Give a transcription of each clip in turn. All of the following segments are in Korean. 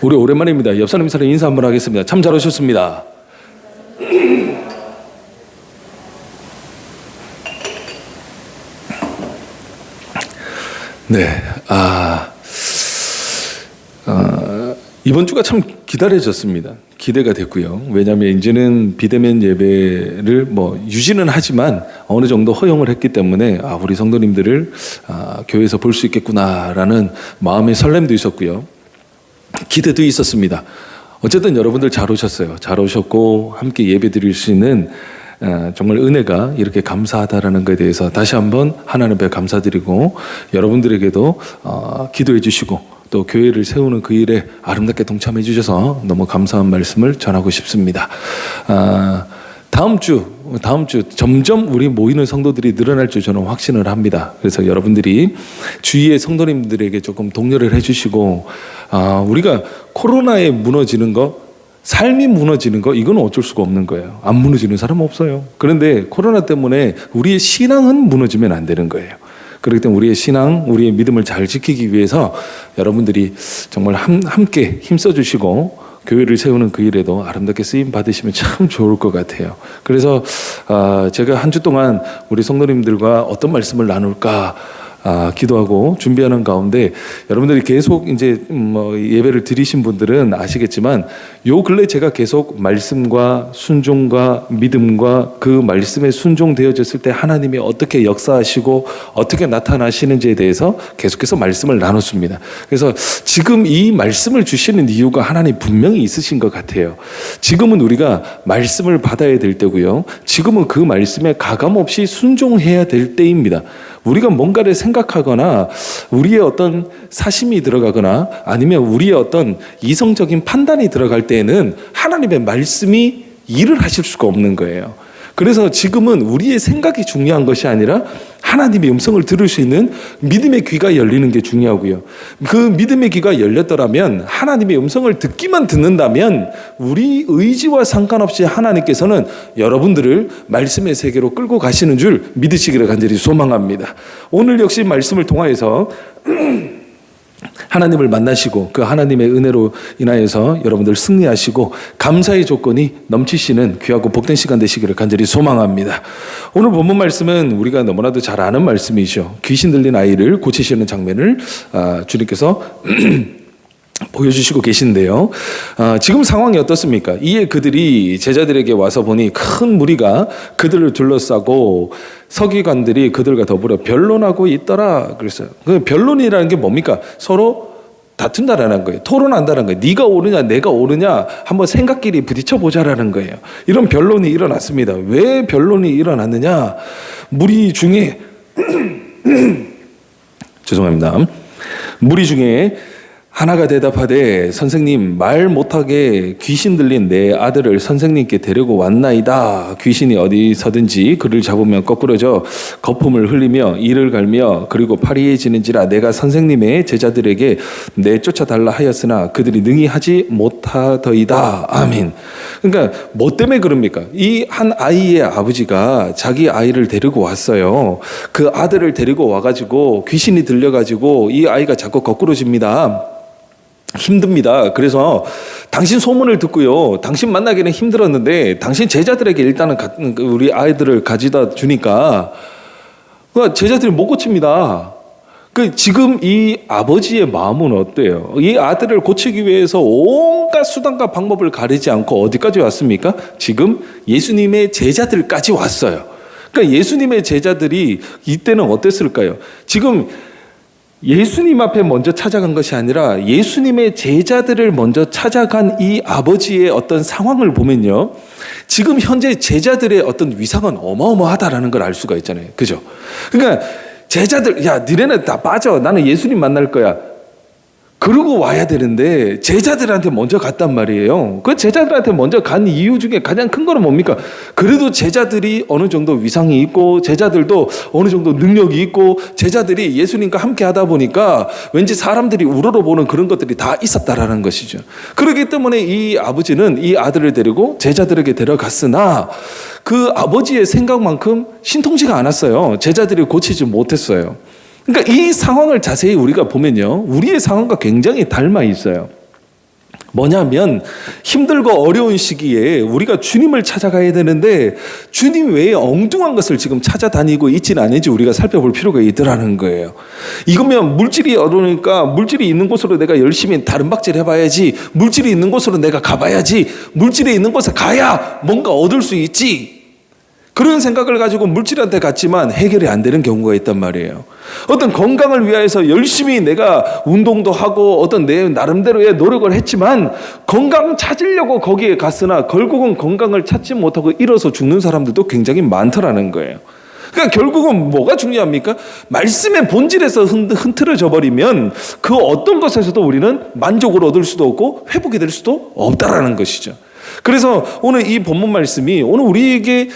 우리 오랜만입니다. 옆 사람 이 사람 인사 한번 하겠습니다. 참 잘 오셨습니다. 네, 이번 주가 참 기다려졌습니다. 기대가 됐고요. 왜냐하면 이제는 비대면 예배를 유지는 하지만 어느 정도 허용을 했기 때문에 우리 성도님들을 교회에서 볼 수 있겠구나라는 마음의 설렘도 있었고요. 기대도 있었습니다. 어쨌든 여러분들 잘 오셨어요. 잘 오셨고 함께 예배 드릴 수 있는 정말 은혜가 이렇게 감사하다라는 것에 대해서 다시 한번 하나님 앞에 감사드리고 여러분들에게도 기도해 주시고 또 교회를 세우는 그 일에 아름답게 동참해 주셔서 너무 감사한 말씀을 전하고 싶습니다. 다음 주 점점 우리 모이는 성도들이 늘어날 줄 저는 확신을 합니다. 그래서 여러분들이 주위의 성도님들에게 조금 독려를 해주시고 우리가 코로나에 무너지는 거, 삶이 무너지는 거, 이건 어쩔 수가 없는 거예요. 안 무너지는 사람 없어요. 그런데 코로나 때문에 우리의 신앙은 무너지면 안 되는 거예요. 그렇기 때문에 우리의 신앙, 우리의 믿음을 잘 지키기 위해서 여러분들이 정말 함께 힘써 주시고 교회를 세우는 그 일에도 아름답게 쓰임 받으시면 참 좋을 것 같아요. 그래서 제가 한 주 동안 우리 성도님들과 어떤 말씀을 나눌까 기도하고 준비하는 가운데 여러분들이 계속 이제 예배를 드리신 분들은 아시겠지만 요 근래 제가 계속 말씀과 순종과 믿음과 그 말씀에 순종되어졌을 때 하나님이 어떻게 역사하시고 어떻게 나타나시는지에 대해서 계속해서 말씀을 나눴습니다. 그래서 지금 이 말씀을 주시는 이유가 하나님 분명히 있으신 것 같아요. 지금은 우리가 말씀을 받아야 될 때고요. 지금은 그 말씀에 가감없이 순종해야 될 때입니다. 우리가 뭔가를 생각하거나 우리의 어떤 사심이 들어가거나 아니면 우리의 어떤 이성적인 판단이 들어갈 때에는 하나님의 말씀이 일을 하실 수가 없는 거예요. 그래서 지금은 우리의 생각이 중요한 것이 아니라 하나님의 음성을 들을 수 있는 믿음의 귀가 열리는 게 중요하고요. 그 믿음의 귀가 열렸더라면 하나님의 음성을 듣기만 듣는다면 우리 의지와 상관없이 하나님께서는 여러분들을 말씀의 세계로 끌고 가시는 줄 믿으시기를 간절히 소망합니다. 오늘 역시 말씀을 통하여서 하나님을 만나시고 그 하나님의 은혜로 인하여서 여러분들 승리하시고 감사의 조건이 넘치시는 귀하고 복된 시간 되시기를 간절히 소망합니다. 오늘 본문 말씀은 우리가 너무나도 잘 아는 말씀이죠. 귀신 들린 아이를 고치시는 장면을 주님께서 보여주시고 계신데요. 지금 상황이 어떻습니까? 이에 그들이 제자들에게 와서 보니 큰 무리가 그들을 둘러싸고 서기관들이 그들과 더불어 변론하고 있더라. 그랬어요. 그 변론이라는 게 뭡니까? 서로 다툰다라는 거예요. 토론한다는 거예요. 네가 옳으냐 내가 옳으냐 한번 생각끼리 부딪혀보자라는 거예요. 이런 변론이 일어났습니다. 왜 변론이 일어났느냐? 무리 중에 죄송합니다. 무리 중에 하나가 대답하되 선생님 말 못하게 귀신 들린 내 아들을 선생님께 데리고 왔나이다. 귀신이 어디서든지 그를 잡으면 거꾸러져 거품을 흘리며 이를 갈며 그리고 파리해지는지라 내가 선생님의 제자들에게 내쫓아달라 하였으나 그들이 능히 하지 못하더이다. 아멘. 그러니까 뭐 때문에 그럽니까? 이 한 아이의 아버지가 자기 아이를 데리고 왔어요. 그 아들을 데리고 와가지고 귀신이 들려가지고 이 아이가 자꾸 거꾸러집니다. 힘듭니다. 그래서 당신 소문을 듣고요. 당신 만나기는 힘들었는데 당신 제자들에게 일단은 우리 아이들을 가져다 주니까 제자들이 못 고칩니다. 지금 이 아버지의 마음은 어때요? 이 아들을 고치기 위해서 온갖 수단과 방법을 가리지 않고 어디까지 왔습니까? 지금 예수님의 제자들까지 왔어요. 그러니까 예수님의 제자들이 이때는 어땠을까요? 지금 예수님 앞에 먼저 찾아간 것이 아니라 예수님의 제자들을 먼저 찾아간 이 아버지의 어떤 상황을 보면요. 지금 현재 제자들의 어떤 위상은 어마어마하다라는 걸 알 수가 있잖아요. 그죠? 그러니까 제자들, 야, 니네는 다 빠져. 나는 예수님 만날 거야. 그러고 와야 되는데 제자들한테 먼저 갔단 말이에요. 그 제자들한테 먼저 간 이유 중에 가장 큰 거는 뭡니까? 그래도 제자들이 어느 정도 위상이 있고 제자들도 어느 정도 능력이 있고 제자들이 예수님과 함께 하다 보니까 왠지 사람들이 우러러보는 그런 것들이 다 있었다라는 것이죠. 그렇기 때문에 이 아버지는 이 아들을 데리고 제자들에게 데려갔으나 그 아버지의 생각만큼 신통치가 않았어요. 제자들이 고치지 못했어요. 그러니까 이 상황을 자세히 우리가 보면요, 우리의 상황과 굉장히 닮아 있어요. 뭐냐면 힘들고 어려운 시기에 우리가 주님을 찾아가야 되는데 주님 외에 엉뚱한 것을 지금 찾아다니고 있지는 않은지 우리가 살펴볼 필요가 있더라는 거예요. 이거면 물질이 어려우니까 물질이 있는 곳으로 내가 열심히 다른 박질 해봐야지, 물질이 있는 곳으로 내가 가봐야지, 물질이 있는 곳에 가야 뭔가 얻을 수 있지, 그런 생각을 가지고 물질한테 갔지만 해결이 안 되는 경우가 있단 말이에요. 어떤 건강을 위해서 열심히 내가 운동도 하고 어떤 내 나름대로의 노력을 했지만 건강 찾으려고 거기에 갔으나 결국은 건강을 찾지 못하고 일어서 죽는 사람들도 굉장히 많더라는 거예요. 그러니까 결국은 뭐가 중요합니까? 말씀의 본질에서 흐트러져 버리면 그 어떤 것에서도 우리는 만족을 얻을 수도 없고 회복이 될 수도 없다라는 것이죠. 그래서 오늘 이 본문 말씀이 오늘 우리에게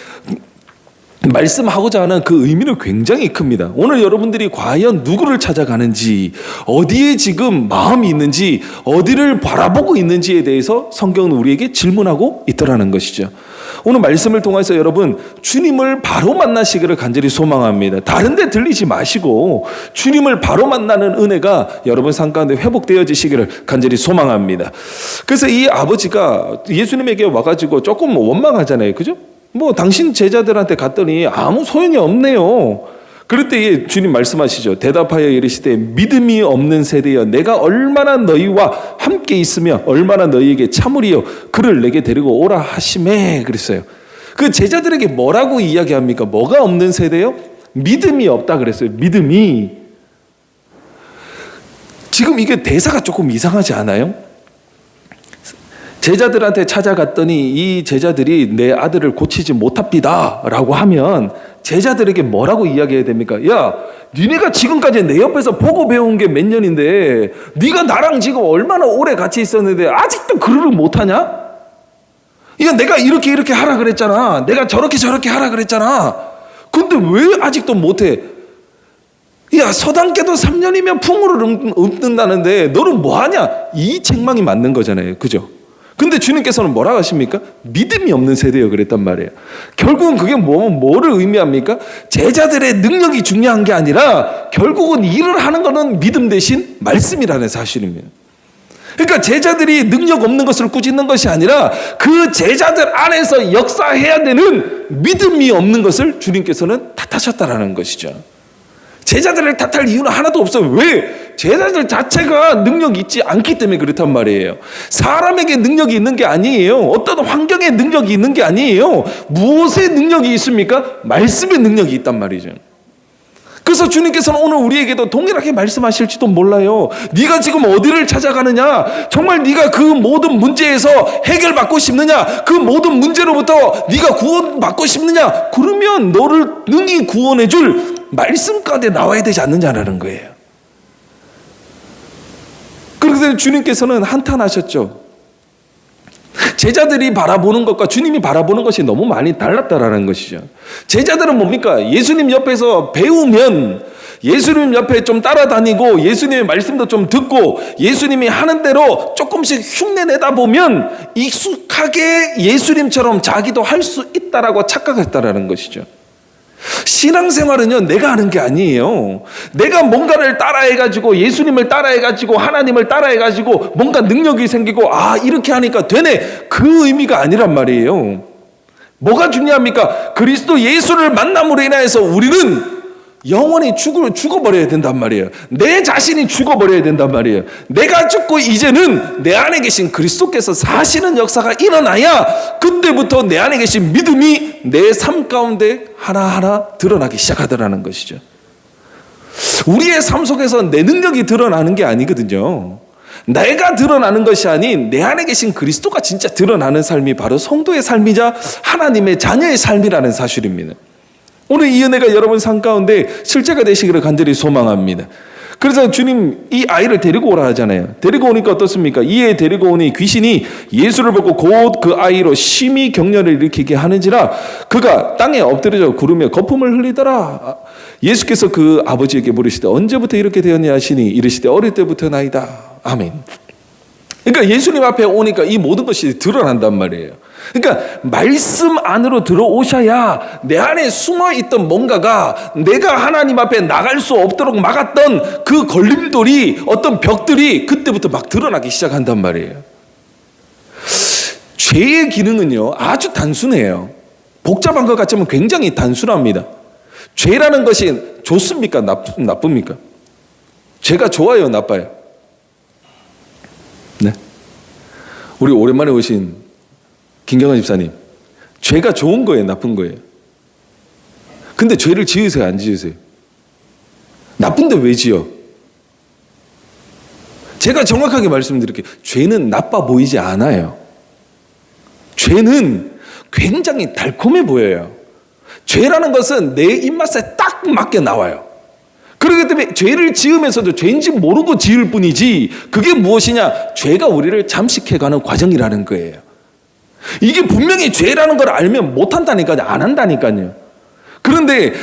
말씀하고자 하는 그 의미는 굉장히 큽니다. 오늘 여러분들이 과연 누구를 찾아가는지, 어디에 지금 마음이 있는지, 어디를 바라보고 있는지에 대해서 성경은 우리에게 질문하고 있더라는 것이죠. 오늘 말씀을 통해서 여러분 주님을 바로 만나시기를 간절히 소망합니다. 다른 데 들리지 마시고 주님을 바로 만나는 은혜가 여러분 삶 가운데 회복되어지시기를 간절히 소망합니다. 그래서 이 아버지가 예수님에게 와가지고 조금 원망하잖아요. 그죠? 뭐 당신 제자들한테 갔더니 아무 소용이 없네요. 그럴 때 주님 말씀하시죠. 대답하여 이르시되 믿음이 없는 세대여, 내가 얼마나 너희와 함께 있으며 얼마나 너희에게 참으리요 그를 내게 데리고 오라 하시매 그랬어요. 그 제자들에게 뭐라고 이야기합니까? 뭐가 없는 세대요? 믿음이 없다 그랬어요. 믿음이. 지금 이게 대사가 조금 이상하지 않아요? 제자들한테 찾아갔더니 이 제자들이 내 아들을 고치지 못합니다 라고 하면 제자들에게 뭐라고 이야기해야 됩니까? 야, 니네가 지금까지 내 옆에서 보고 배운 게 몇 년인데 네가 나랑 지금 얼마나 오래 같이 있었는데 아직도 그를 못하냐? 야, 내가 이렇게 하라 그랬잖아. 내가 저렇게 하라 그랬잖아. 근데 왜 아직도 못해? 야, 서당계도 3년이면 풍우를 읊는다는데 너는 뭐하냐? 이 책망이 맞는 거잖아요. 그죠? 근데 주님께서는 뭐라고 하십니까? 믿음이 없는 세대요 그랬단 말이에요. 결국은 그게 뭐를 의미합니까? 제자들의 능력이 중요한 게 아니라 결국은 일을 하는 거는 믿음 대신 말씀이라는 사실입니다. 그러니까 제자들이 능력 없는 것을 꾸짖는 것이 아니라 그 제자들 안에서 역사해야 되는 믿음이 없는 것을 주님께서는 탓하셨다라는 것이죠. 제자들을 탓할 이유는 하나도 없어요. 왜? 제자들 자체가 능력이 있지 않기 때문에 그렇단 말이에요. 사람에게 능력이 있는 게 아니에요. 어떤 환경에 능력이 있는 게 아니에요. 무엇에 능력이 있습니까? 말씀의 능력이 있단 말이죠. 그래서 주님께서는 오늘 우리에게도 동일하게 말씀하실지도 몰라요. 네가 지금 어디를 찾아가느냐? 정말 네가 그 모든 문제에서 해결받고 싶느냐? 그 모든 문제로부터 네가 구원받고 싶느냐? 그러면 너를 능히 구원해 줄 말씀 가운데 나와야 되지 않느냐라는 거예요. 그래서 주님께서는 한탄하셨죠. 제자들이 바라보는 것과 주님이 바라보는 것이 너무 많이 달랐다라는 것이죠. 제자들은 뭡니까? 예수님 옆에서 배우면 예수님 옆에 좀 따라다니고 예수님의 말씀도 좀 듣고 예수님이 하는 대로 조금씩 흉내 내다 보면 익숙하게 예수님처럼 자기도 할 수 있다라고 착각했다라는 것이죠. 신앙생활은요, 내가 하는 게 아니에요. 내가 뭔가를 따라해가지고 예수님을 따라해가지고 하나님을 따라해가지고 뭔가 능력이 생기고 이렇게 하니까 되네, 그 의미가 아니란 말이에요. 뭐가 중요합니까? 그리스도 예수를 만남으로 인하여서 우리는 영원히 죽어버려야 된단 말이에요. 내 자신이 죽어버려야 된단 말이에요. 내가 죽고 이제는 내 안에 계신 그리스도께서 사시는 역사가 일어나야 그때부터 내 안에 계신 믿음이 내 삶 가운데 하나하나 드러나기 시작하더라는 것이죠. 우리의 삶 속에서 내 능력이 드러나는 게 아니거든요. 내가 드러나는 것이 아닌 내 안에 계신 그리스도가 진짜 드러나는 삶이 바로 성도의 삶이자 하나님의 자녀의 삶이라는 사실입니다. 오늘 이 은혜가 여러분 삶 가운데 실제가 되시기를 간절히 소망합니다. 그래서 주님 이 아이를 데리고 오라 하잖아요. 데리고 오니까 어떻습니까? 이 애 데리고 오니 귀신이 예수를 보고 곧 그 아이로 심히 격려를 일으키게 하는지라 그가 땅에 엎드려져 구르며 거품을 흘리더라. 예수께서 그 아버지에게 물으시되 언제부터 이렇게 되었냐 하시니 이르시되 어릴 때부터나이다. 아멘. 그러니까 예수님 앞에 오니까 이 모든 것이 드러난단 말이에요. 그러니까 말씀 안으로 들어오셔야 내 안에 숨어있던 뭔가가 내가 하나님 앞에 나갈 수 없도록 막았던 그 걸림돌이 어떤 벽들이 그때부터 막 드러나기 시작한단 말이에요. 죄의 기능은요 아주 단순해요. 복잡한 것 같지만 굉장히 단순합니다. 죄라는 것이 좋습니까? 나쁩니까? 죄가 좋아요, 나빠요? 네. 우리 오랜만에 오신 김경환 집사님, 죄가 좋은 거예요, 나쁜 거예요? 근데 죄를 지으세요, 안 지으세요? 나쁜데 왜 지어? 제가 정확하게 말씀드릴게요. 죄는 나빠 보이지 않아요. 죄는 굉장히 달콤해 보여요. 죄라는 것은 내 입맛에 딱 맞게 나와요. 그렇기 때문에 죄를 지으면서도 죄인지 모르고 지을 뿐이지, 그게 무엇이냐? 죄가 우리를 잠식해가는 과정이라는 거예요. 이게 분명히 죄라는 걸 알면 못한다니까요. 안 한다니까요. 그런데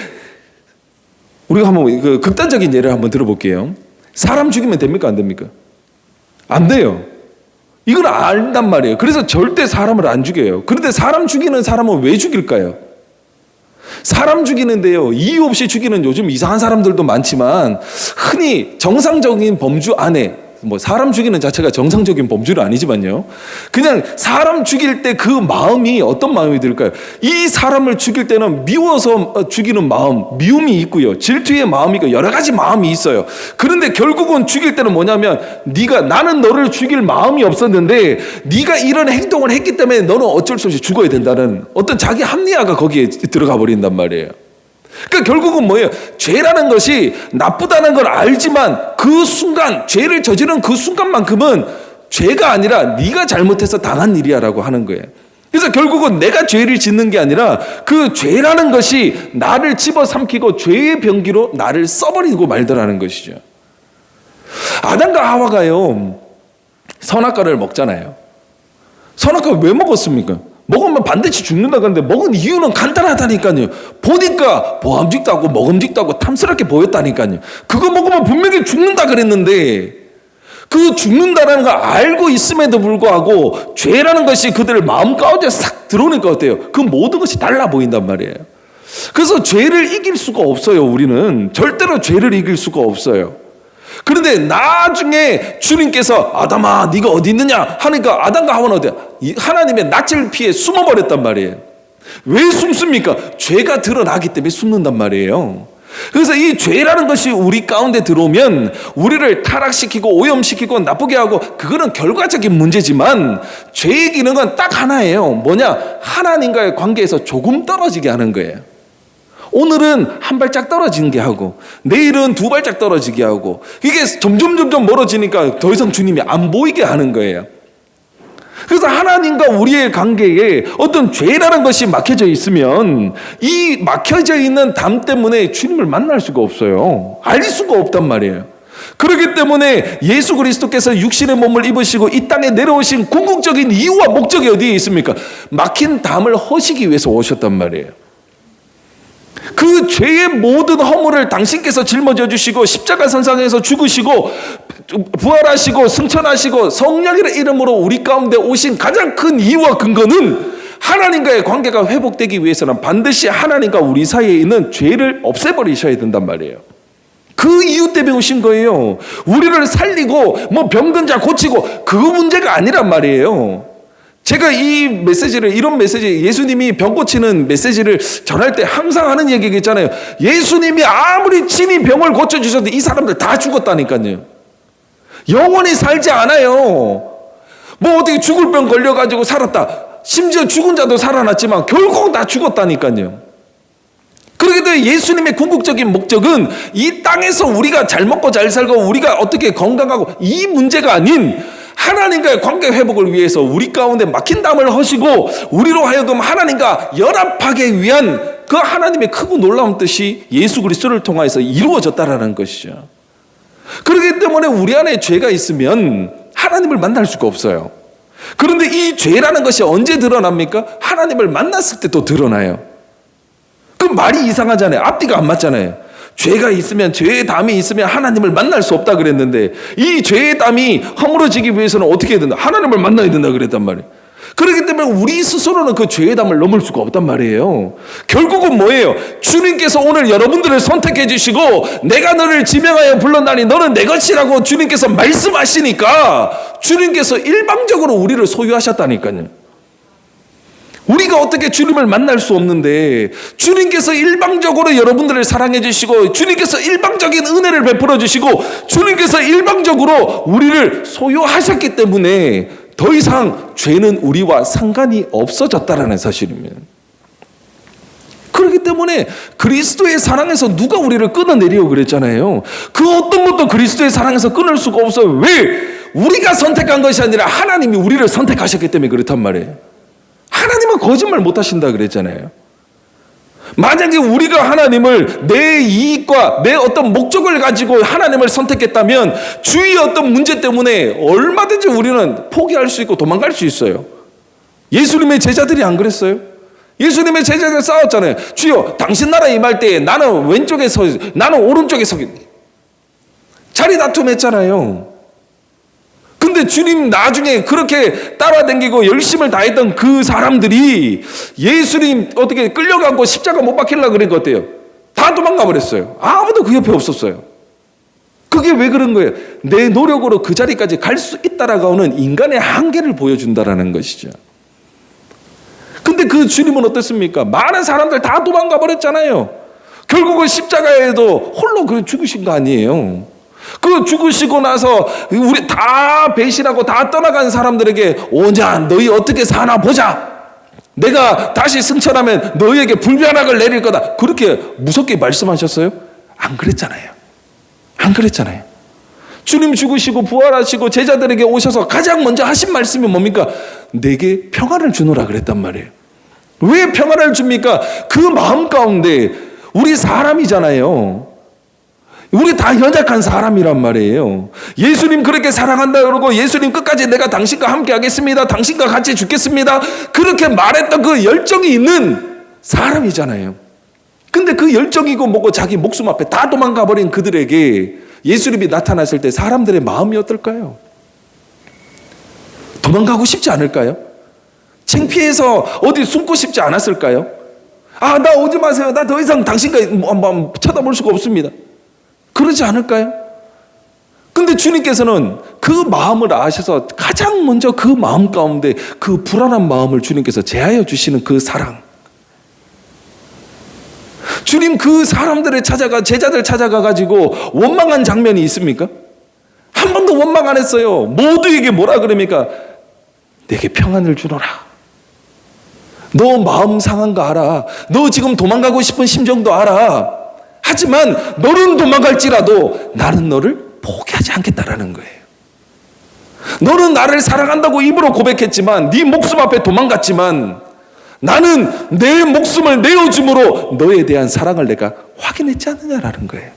우리가 한번 그 극단적인 예를 한번 들어볼게요. 사람 죽이면 됩니까? 안 됩니까? 안 돼요. 이걸 안단 말이에요. 그래서 절대 사람을 안 죽여요. 그런데 사람 죽이는 사람은 왜 죽일까요? 사람 죽이는데요, 이유 없이 죽이는 요즘 이상한 사람들도 많지만, 흔히 정상적인 범주 안에, 뭐 사람 죽이는 자체가 정상적인 범주는 아니지만요, 그냥 사람 죽일 때 그 마음이 어떤 마음이 들까요? 이 사람을 죽일 때는 미워서 죽이는 마음, 미움이 있고요, 질투의 마음이 있고 여러 가지 마음이 있어요. 그런데 결국은 죽일 때는 뭐냐면, 나는 너를 죽일 마음이 없었는데 네가 이런 행동을 했기 때문에 너는 어쩔 수 없이 죽어야 된다는 어떤 자기 합리화가 거기에 들어가 버린단 말이에요. 그러니까 결국은 뭐예요? 죄라는 것이 나쁘다는 걸 알지만 그 순간, 죄를 저지른 그 순간만큼은 죄가 아니라 네가 잘못해서 당한 일이야 라고 하는 거예요. 그래서 결국은 내가 죄를 짓는 게 아니라 그 죄라는 것이 나를 집어삼키고 죄의 병기로 나를 써버리고 말더라는 것이죠. 아담과 하와가요, 선악과를 먹잖아요. 선악과 왜 먹었습니까? 먹으면 반드시 죽는다 그러는데 먹은 이유는 간단하다니까요. 보니까 보암직도 하고 먹음직도 하고 탐스럽게 보였다니까요. 그거 먹으면 분명히 죽는다 그랬는데, 그 죽는다라는 걸 알고 있음에도 불구하고 죄라는 것이 그들의 마음 가운데 싹 들어오니까 어때요? 그 모든 것이 달라 보인단 말이에요. 그래서 죄를 이길 수가 없어요. 우리는 절대로 죄를 이길 수가 없어요. 그런데 나중에 주님께서 아담아 네가 어디 있느냐 하니까 아담과 하와는 어디야? 하나님의 낯을 피해 숨어버렸단 말이에요. 왜 숨습니까? 죄가 드러나기 때문에 숨는단 말이에요. 그래서 이 죄라는 것이 우리 가운데 들어오면 우리를 타락시키고 오염시키고 나쁘게 하고, 그거는 결과적인 문제지만 죄의 기능은 딱 하나예요. 뭐냐? 하나님과의 관계에서 조금 떨어지게 하는 거예요. 오늘은 한 발짝 떨어지는 게 하고 내일은 두 발짝 떨어지게 하고, 이게 점점 멀어지니까 더 이상 주님이 안 보이게 하는 거예요. 그래서 하나님과 우리의 관계에 어떤 죄라는 것이 막혀져 있으면 이 막혀져 있는 담 때문에 주님을 만날 수가 없어요. 알 수가 없단 말이에요. 그렇기 때문에 예수 그리스도께서 육신의 몸을 입으시고 이 땅에 내려오신 궁극적인 이유와 목적이 어디에 있습니까? 막힌 담을 허시기 위해서 오셨단 말이에요. 그 죄의 모든 허물을 당신께서 짊어져 주시고 십자가 선상에서 죽으시고 부활하시고 승천하시고 성령의 이름으로 우리 가운데 오신 가장 큰 이유와 근거는, 하나님과의 관계가 회복되기 위해서는 반드시 하나님과 우리 사이에 있는 죄를 없애버리셔야 된단 말이에요. 그 이유 때문에 오신 거예요. 우리를 살리고 뭐 병든 자 고치고 그 문제가 아니란 말이에요. 제가 이런 메시지, 예수님이 병 고치는 메시지를 전할 때 항상 하는 얘기가 있잖아요. 예수님이 아무리 친히 병을 고쳐주셔도 이 사람들 다 죽었다니까요. 영원히 살지 않아요. 뭐 어떻게 죽을 병 걸려가지고 살았다. 심지어 죽은 자도 살아났지만 결국 다 죽었다니까요. 그렇기 때문에 예수님의 궁극적인 목적은 이 땅에서 우리가 잘 먹고 잘 살고 우리가 어떻게 건강하고 이 문제가 아닌, 하나님과의 관계 회복을 위해서 우리 가운데 막힌 담을 허시고 우리로 하여금 하나님과 연합하기 위한 그 하나님의 크고 놀라운 뜻이 예수 그리스도를 통하여서 이루어졌다라는 것이죠. 그렇기 때문에 우리 안에 죄가 있으면 하나님을 만날 수가 없어요. 그런데 이 죄라는 것이 언제 드러납니까? 하나님을 만났을 때 또 드러나요. 그 말이 이상하잖아요. 앞뒤가 안 맞잖아요. 죄가 있으면, 죄의 담이 있으면 하나님을 만날 수 없다 그랬는데, 이 죄의 담이 허물어지기 위해서는 어떻게 해야 된다? 하나님을 만나야 된다 그랬단 말이에요. 그렇기 때문에 우리 스스로는 그 죄의 담을 넘을 수가 없단 말이에요. 결국은 뭐예요? 주님께서 오늘 여러분들을 선택해 주시고 내가 너를 지명하여 불렀나니 너는 내 것이라고 주님께서 말씀하시니까 주님께서 일방적으로 우리를 소유하셨다니까요. 우리가 어떻게 주님을 만날 수 없는데 주님께서 일방적으로 여러분들을 사랑해 주시고 주님께서 일방적인 은혜를 베풀어 주시고 주님께서 일방적으로 우리를 소유하셨기 때문에 더 이상 죄는 우리와 상관이 없어졌다라는 사실입니다. 그렇기 때문에 그리스도의 사랑에서 누가 우리를 끊어내려고 그랬잖아요. 그 어떤 것도 그리스도의 사랑에서 끊을 수가 없어요. 왜? 우리가 선택한 것이 아니라 하나님이 우리를 선택하셨기 때문에 그렇단 말이에요. 하나님은 거짓말 못 하신다 그랬잖아요. 만약에 우리가 하나님을 내 이익과 내 어떤 목적을 가지고 하나님을 선택했다면 주위의 어떤 문제 때문에 얼마든지 우리는 포기할 수 있고 도망갈 수 있어요. 예수님의 제자들이 안 그랬어요? 예수님의 제자들 싸웠잖아요. 주여, 당신 나라 임할 때 나는 왼쪽에 서, 나는 오른쪽에 서겠니? 자리 다툼했잖아요. 근데 주님 나중에 그렇게 따라다니고 열심을 다했던 그 사람들이 예수님 어떻게 끌려가고 십자가 못 박히려고 그랬 것 같아요. 다 도망가 버렸어요. 아무도 그 옆에 없었어요. 그게 왜 그런 거예요? 내 노력으로 그 자리까지 갈 수 있다라고 하는 인간의 한계를 보여준다라는 것이죠. 근데 그 주님은 어떻습니까? 많은 사람들 다 도망가 버렸잖아요. 결국은 십자가에도 홀로 그 죽으신 거 아니에요. 그 죽으시고 나서 우리 다 배신하고 다 떠나간 사람들에게 오냐, 너희 어떻게 사나 보자. 내가 다시 승천하면 너희에게 불변학을 내릴 거다. 그렇게 무섭게 말씀하셨어요? 안 그랬잖아요. 안 그랬잖아요. 주님 죽으시고 부활하시고 제자들에게 오셔서 가장 먼저 하신 말씀이 뭡니까? 내게 평안을 주노라 그랬단 말이에요. 왜 평안을 줍니까? 그 마음 가운데 우리 사람이잖아요. 우리 다 연약한 사람이란 말이에요. 예수님 그렇게 사랑한다 그러고 예수님 끝까지 내가 당신과 함께 하겠습니다. 당신과 같이 죽겠습니다. 그렇게 말했던 그 열정이 있는 사람이잖아요. 근데 그 열정이고 뭐고 자기 목숨 앞에 다 도망가 버린 그들에게 예수님이 나타났을 때 사람들의 마음이 어떨까요? 도망가고 싶지 않을까요? 창피해서 어디 숨고 싶지 않았을까요? 아, 나 오지 마세요. 나 더 이상 당신과 쳐다볼 수가 없습니다. 그러지 않을까요? 근데 주님께서는 그 마음을 아셔서 가장 먼저 그 마음 가운데 그 불안한 마음을 주님께서 제하여 주시는 그 사랑. 주님 그 사람들을 제자들 찾아가 가지고 원망한 장면이 있습니까? 한 번도 원망 안 했어요. 모두에게 뭐라 그럽니까? 내게 평안을 주노라. 너 마음 상한 거 알아. 너 지금 도망가고 싶은 심정도 알아. 하지만 너는 도망갈지라도 나는 너를 포기하지 않겠다라는 거예요. 너는 나를 사랑한다고 입으로 고백했지만 네 목숨 앞에 도망갔지만 나는 내 목숨을 내어줌으로 너에 대한 사랑을 내가 확인했지 않느냐라는 거예요.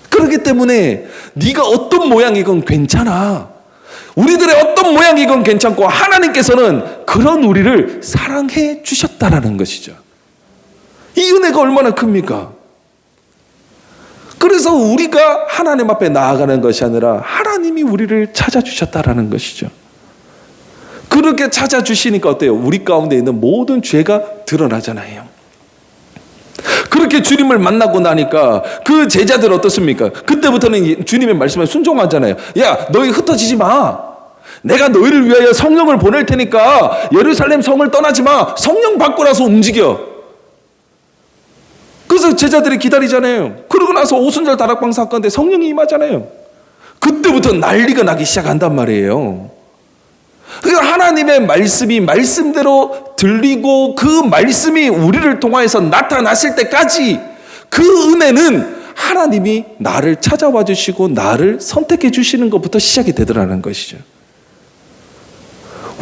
그렇기 때문에 네가 어떤 모양이건 괜찮아. 우리들의 어떤 모양이건 괜찮고 하나님께서는 그런 우리를 사랑해 주셨다라는 것이죠. 이 은혜가 얼마나 큽니까? 그래서 우리가 하나님 앞에 나아가는 것이 아니라 하나님이 우리를 찾아주셨다라는 것이죠. 그렇게 찾아주시니까 어때요? 우리 가운데 있는 모든 죄가 드러나잖아요. 그렇게 주님을 만나고 나니까 그 제자들 어떻습니까? 그때부터는 주님의 말씀에 순종하잖아요. 야, 너희 흩어지지 마. 내가 너희를 위하여 성령을 보낼 테니까 예루살렘 성을 떠나지 마. 성령 받고 나서 움직여. 그래서 제자들이 기다리잖아요. 그러고 나서 오순절 다락방 사건 때 성령이 임하잖아요. 그때부터 난리가 나기 시작한단 말이에요. 그러니까 하나님의 말씀이 말씀대로 들리고 그 말씀이 우리를 통하여서 나타났을 때까지 그 은혜는 하나님이 나를 찾아와 주시고 나를 선택해 주시는 것부터 시작이 되더라는 것이죠.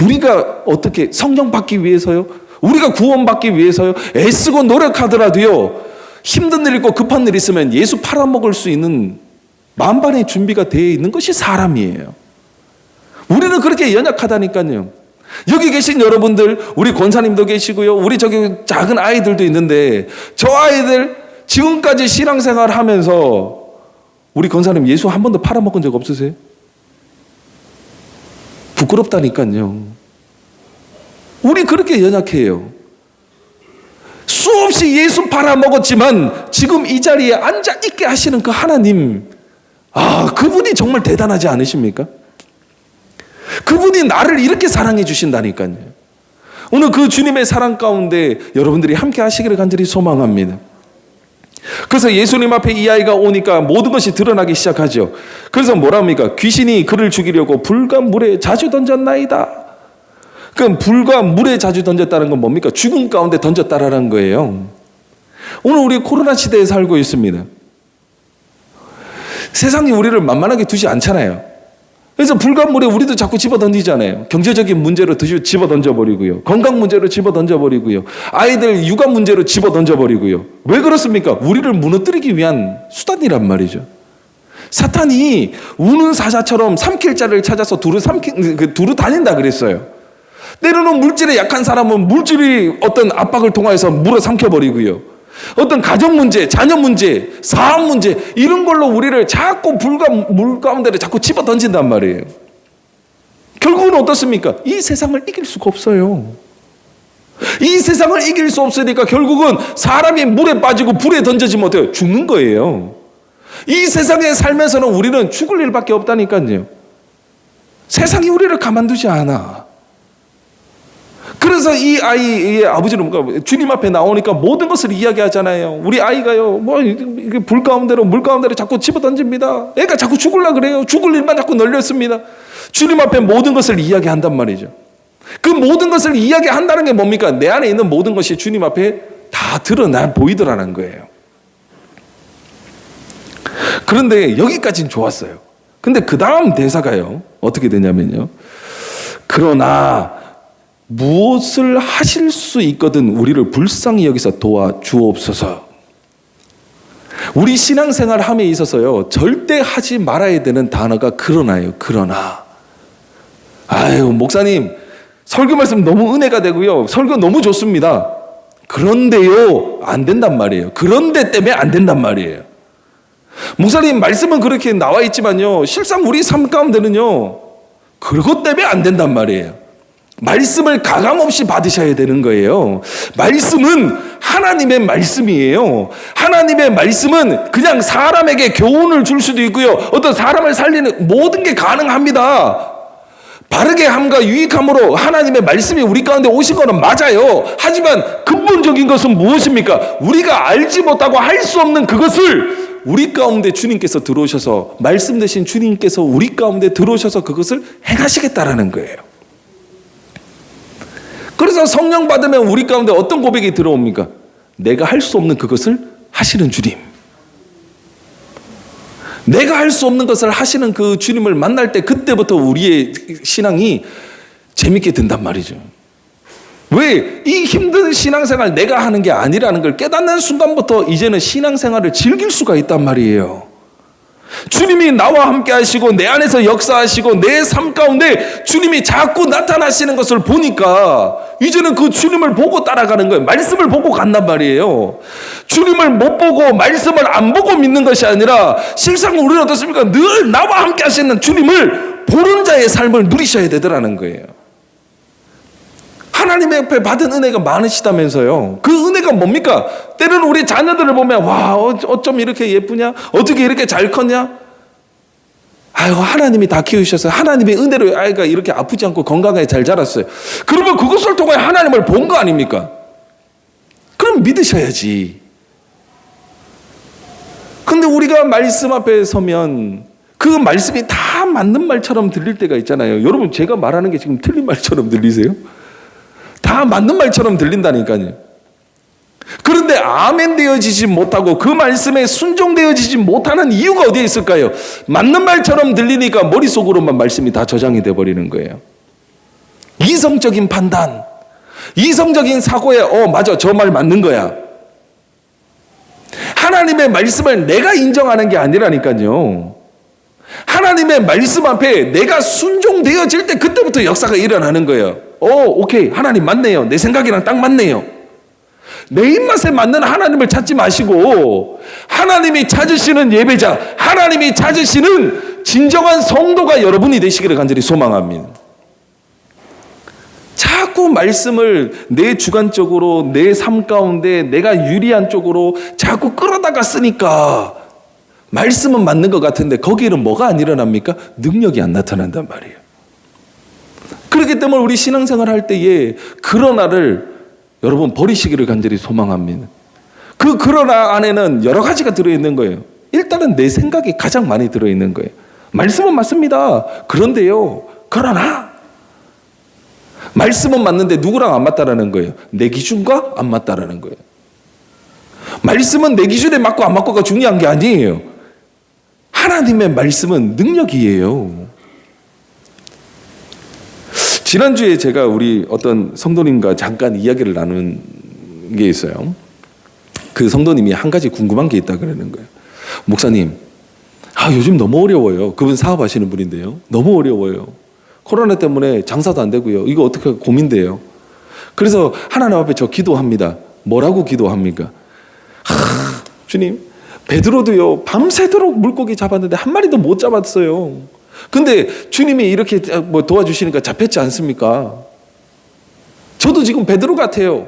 우리가 어떻게 성령 받기 위해서요? 우리가 구원받기 위해서요? 애쓰고 노력하더라도요, 힘든 일 있고 급한 일 있으면 예수 팔아먹을 수 있는 만반의 준비가 되어 있는 것이 사람이에요. 우리는 그렇게 연약하다니까요. 여기 계신 여러분들, 우리 권사님도 계시고요, 우리 저기 작은 아이들도 있는데 저 아이들 지금까지 신앙생활 하면서 우리 권사님 예수 한 번도 팔아먹은 적 없으세요? 부끄럽다니까요. 우리 그렇게 연약해요. 수없이 예수 팔아먹었지만 지금 이 자리에 앉아있게 하시는 그 하나님, 그분이 정말 대단하지 않으십니까? 그분이 나를 이렇게 사랑해 주신다니까요. 오늘 그 주님의 사랑 가운데 여러분들이 함께 하시기를 간절히 소망합니다. 그래서 예수님 앞에 이 아이가 오니까 모든 것이 드러나기 시작하죠. 그래서 뭐라 합니까? 귀신이 그를 죽이려고 불과 물에 자주 던졌나이다. 그럼 불과 물에 자주 던졌다는 건 뭡니까? 죽음 가운데 던졌다라는 거예요. 오늘 우리 코로나 시대에 살고 있습니다. 세상이 우리를 만만하게 두지 않잖아요. 그래서 불과 물에 우리도 자꾸 집어 던지잖아요. 경제적인 문제로 집어 던져버리고요. 건강 문제로 집어 던져버리고요. 아이들 육아 문제로 집어 던져버리고요. 왜 그렇습니까? 우리를 무너뜨리기 위한 수단이란 말이죠. 사탄이 우는 사자처럼 삼킬 자를 찾아서 두루 다닌다 그랬어요. 때로는 물질에 약한 사람은 물질이 어떤 압박을 통해서 물어 삼켜버리고요. 어떤 가정 문제, 자녀 문제, 사업 문제 이런 걸로 우리를 자꾸 물 가운데를 자꾸 집어 던진단 말이에요. 결국은 어떻습니까? 이 세상을 이길 수가 없어요. 이 세상을 이길 수 없으니까 결국은 사람이 물에 빠지고 불에 던져지면 어때요? 죽는 거예요. 이 세상에 살면서는 우리는 죽을 일밖에 없다니까요. 세상이 우리를 가만두지 않아. 그래서 이 아이의 아버지는 주님 앞에 나오니까 모든 것을 이야기하잖아요. 우리 아이가요, 불 가운데로, 물 가운데로 자꾸 집어 던집니다. 애가 자꾸 죽으려고 그래요. 죽을 일만 자꾸 널렸습니다. 주님 앞에 모든 것을 이야기한단 말이죠. 그 모든 것을 이야기한다는 게 뭡니까? 내 안에 있는 모든 것이 주님 앞에 다 드러나 보이더라는 거예요. 그런데 여기까지는 좋았어요. 근데 그 다음 대사가요, 어떻게 되냐면요. 그러나 무엇을 하실 수 있거든 우리를 불쌍히 여기서 도와주옵소서. 우리 신앙생활 함에 있어서요, 절대 하지 말아야 되는 단어가 그러나요. 그러나. 아유, 목사님 설교 말씀 너무 은혜가 되고요, 설교 너무 좋습니다. 그런데요, 안 된단 말이에요. 그런데 때문에 안 된단 말이에요. 목사님 말씀은 그렇게 나와 있지만요, 실상 우리 삶 가운데는요, 그것 때문에 안 된단 말이에요. 말씀을 가감없이 받으셔야 되는 거예요. 말씀은 하나님의 말씀이에요. 하나님의 말씀은 그냥 사람에게 교훈을 줄 수도 있고요, 어떤 사람을 살리는 모든 게 가능합니다. 바르게 함과 유익함으로 하나님의 말씀이 우리 가운데 오신 거는 맞아요. 하지만 근본적인 것은 무엇입니까? 우리가 알지 못하고 할 수 없는 그것을 우리 가운데 주님께서 들어오셔서, 말씀 되신 주님께서 우리 가운데 들어오셔서 그것을 행하시겠다라는 거예요. 그래서 성령 받으면 우리 가운데 어떤 고백이 들어옵니까? 내가 할 수 없는 그것을 하시는 주님. 내가 할 수 없는 것을 하시는 그 주님을 만날 때 그때부터 우리의 신앙이 재밌게 된단 말이죠. 왜? 이 힘든 신앙생활 내가 하는 게 아니라는 걸 깨닫는 순간부터 이제는 신앙생활을 즐길 수가 있단 말이에요. 주님이 나와 함께 하시고 내 안에서 역사하시고 내 삶 가운데 주님이 자꾸 나타나시는 것을 보니까 이제는 그 주님을 보고 따라가는 거예요. 말씀을 보고 간단 말이에요. 주님을 못 보고 말씀을 안 보고 믿는 것이 아니라, 실상 우리는 어떻습니까? 늘 나와 함께 하시는 주님을 보는 자의 삶을 누리셔야 되더라는 거예요. 하나님의 옆에 받은 은혜가 많으시다면서요. 그 은혜가 뭡니까? 때로는 우리 자녀들을 보면, 와, 어쩜 이렇게 예쁘냐? 어떻게 이렇게 잘 컸냐? 아이고, 하나님이 다 키우셔서 하나님의 은혜로 아이가 이렇게 아프지 않고 건강하게 잘 자랐어요. 그러면 그것을 통해 하나님을 본 거 아닙니까? 그럼 믿으셔야지. 근데 우리가 말씀 앞에 서면 그 말씀이 다 맞는 말처럼 들릴 때가 있잖아요. 여러분, 제가 말하는 게 지금 틀린 말처럼 들리세요? 다 맞는 말처럼 들린다니까요. 그런데 아멘 되어지지 못하고 그 말씀에 순종되어지지 못하는 이유가 어디에 있을까요? 맞는 말처럼 들리니까 머릿속으로만 말씀이 다 저장이 돼버리는 거예요. 이성적인 판단, 이성적인 사고에 맞아, 저 말 맞는 거야. 하나님의 말씀을 내가 인정하는 게 아니라니까요. 하나님의 말씀 앞에 내가 순종되어질 때 그때부터 역사가 일어나는 거예요. 오케이, 하나님 맞네요. 내 생각이랑 딱 맞네요. 내 입맛에 맞는 하나님을 찾지 마시고 하나님이 찾으시는 예배자, 하나님이 찾으시는 진정한 성도가 여러분이 되시기를 간절히 소망합니다. 자꾸 말씀을 내 주관적으로 내 삶 가운데 내가 유리한 쪽으로 자꾸 끌어다가 쓰니까 말씀은 맞는 것 같은데 거기에는 뭐가 안 일어납니까? 능력이 안 나타난단 말이에요. 그러니까 그렇기 때문에 우리 신앙생활 할 때에 그러나를 여러분 버리시기를 간절히 소망합니다. 그 그러나 안에는 여러 가지가 들어있는 거예요. 일단은 내 생각이 가장 많이 들어있는 거예요. 말씀은 맞습니다. 그런데요, 그러나 말씀은 맞는데 누구랑 안 맞다라는 거예요. 내 기준과 안 맞다라는 거예요. 말씀은 내 기준에 맞고 안 맞고가 중요한 게 아니에요. 하나님의 말씀은 능력이에요. 지난주에 제가 우리 어떤 성도님과 잠깐 이야기를 나눈 게 있어요. 그 성도님이 한 가지 궁금한 게 있다 그러는 거예요. 목사님, 요즘 너무 어려워요. 그분 사업하시는 분인데요. 너무 어려워요. 코로나 때문에 장사도 안 되고요. 이거 어떻게 고민돼요. 그래서 하나님 앞에 저 기도합니다. 뭐라고 기도합니까? 주님, 베드로도요 밤새도록 물고기 잡았는데 한 마리도 못 잡았어요. 근데 주님이 이렇게 뭐 도와주시니까 잡혔지 않습니까? 저도 지금 베드로 같아요.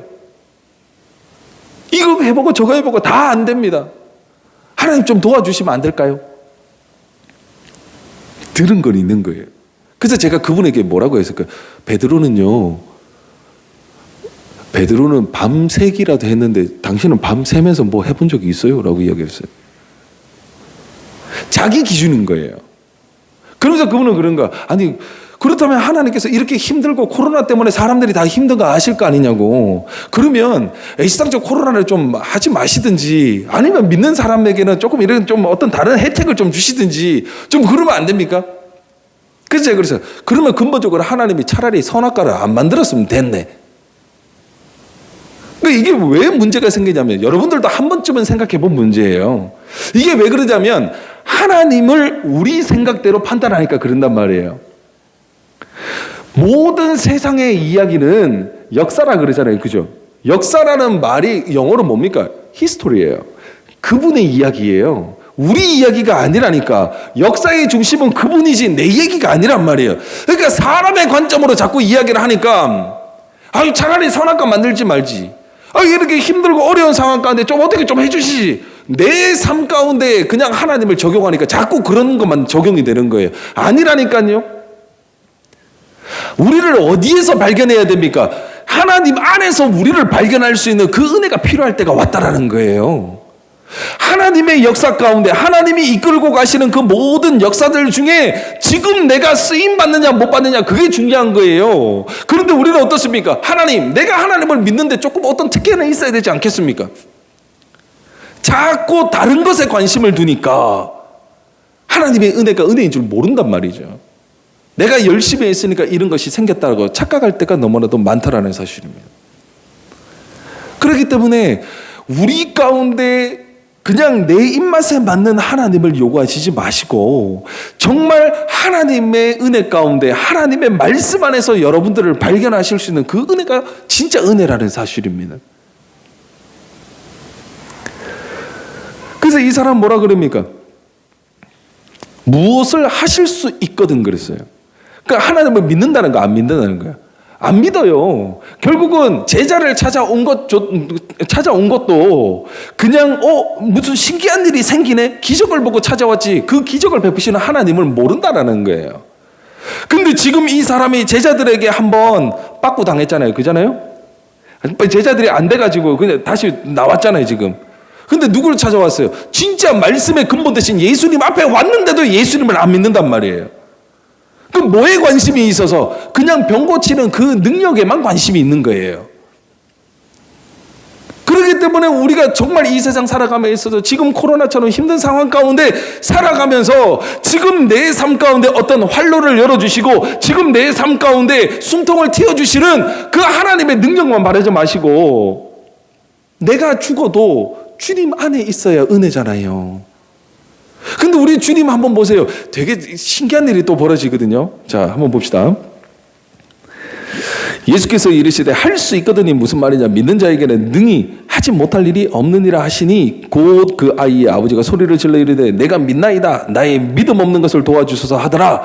이거 해보고 저거 해보고 다 안 됩니다. 하나님 좀 도와주시면 안 될까요? 들은 건 있는 거예요. 그래서 제가 그분에게 뭐라고 했을까요? 베드로는 밤새기라도 했는데 당신은 밤새면서 뭐 해본 적이 있어요? 라고 이야기했어요. 자기 기준인 거예요. 그러면서 그분은 그런가? 아니, 그렇다면 하나님께서 이렇게 힘들고 코로나 때문에 사람들이 다 힘든 거 아실 거 아니냐고. 그러면 일상적 코로나를 좀 하지 마시든지 아니면 믿는 사람에게는 조금 이런 좀 어떤 다른 혜택을 좀 주시든지 좀 그러면 안 됩니까? 그래서 제가 그래서 그러면 근본적으로 하나님이 차라리 선악과를 안 만들었으면 됐네. 이게 왜 문제가 생기냐면 여러분들도 한 번쯤은 생각해 본 문제예요. 이게 왜 그러냐면 하나님을 우리 생각대로 판단하니까 그런단 말이에요. 모든 세상의 이야기는 역사라 그러잖아요. 그죠? 역사라는 말이 영어로 뭡니까? 히스토리예요. 그분의 이야기예요. 우리 이야기가 아니라니까. 역사의 중심은 그분이지 내 얘기가 아니란 말이에요. 그러니까 사람의 관점으로 자꾸 이야기를 하니까 차라리 선악과 만들지 말지. 이렇게 힘들고 어려운 상황 가운데 좀 어떻게 좀 해주시지. 내 삶 가운데 그냥 하나님을 적용하니까 자꾸 그런 것만 적용이 되는 거예요. 아니라니까요. 우리를 어디에서 발견해야 됩니까? 하나님 안에서 우리를 발견할 수 있는 그 은혜가 필요할 때가 왔다라는 거예요. 하나님의 역사 가운데 하나님이 이끌고 가시는 그 모든 역사들 중에 지금 내가 쓰임 받느냐 못 받느냐 그게 중요한 거예요. 그런데 우리는 어떻습니까? 내가 하나님을 믿는데 조금 어떤 특혜는 있어야 되지 않겠습니까? 자꾸 다른 것에 관심을 두니까 하나님의 은혜가 은혜인 줄 모른단 말이죠. 내가 열심히 했으니까 이런 것이 생겼다고 착각할 때가 너무나도 많다라는 사실입니다. 그렇기 때문에 우리 가운데 그냥 내 입맛에 맞는 하나님을 요구하시지 마시고 정말 하나님의 은혜 가운데 하나님의 말씀 안에서 여러분들을 발견하실 수 있는 그 은혜가 진짜 은혜라는 사실입니다. 그래서 이 사람 뭐라 그럽니까? 무엇을 하실 수 있거든 그랬어요. 그러니까 하나님을 믿는다는 거 안 믿는다는 거야. 안 믿어요. 결국은 제자를 찾아온 것도 그냥 무슨 신기한 일이 생기네 기적을 보고 찾아왔지 그 기적을 베푸시는 하나님을 모른다라는 거예요. 근데 지금 이 사람이 제자들에게 한번 빠꾸 당했잖아요. 그잖아요? 제자들이 안 돼가지고 그냥 다시 나왔잖아요 지금. 근데 누구를 찾아왔어요? 진짜 말씀의 근본 대신 예수님 앞에 왔는데도 예수님을 안 믿는단 말이에요. 그 뭐에 관심이 있어서 그냥 병 고치는 그 능력에만 관심이 있는 거예요. 그렇기 때문에 우리가 정말 이 세상 살아감에 있어서 지금 코로나처럼 힘든 상황 가운데 살아가면서 지금 내 삶 가운데 어떤 활로를 열어주시고 지금 내 삶 가운데 숨통을 틔워주시는 그 하나님의 능력만 바라지 마시고 내가 죽어도 주님 안에 있어야 은혜잖아요. 근데 우리 주님 한번 보세요. 되게 신기한 일이 또 벌어지거든요. 자, 한번 봅시다. 예수께서 이르시되 할 수 있거든이 무슨 말이냐? 믿는 자에게는 능히 하지 못할 일이 없느니라 하시니 곧 그 아이의 아버지가 소리를 질러 이르되 내가 믿나이다. 나의 믿음 없는 것을 도와주소서 하더라.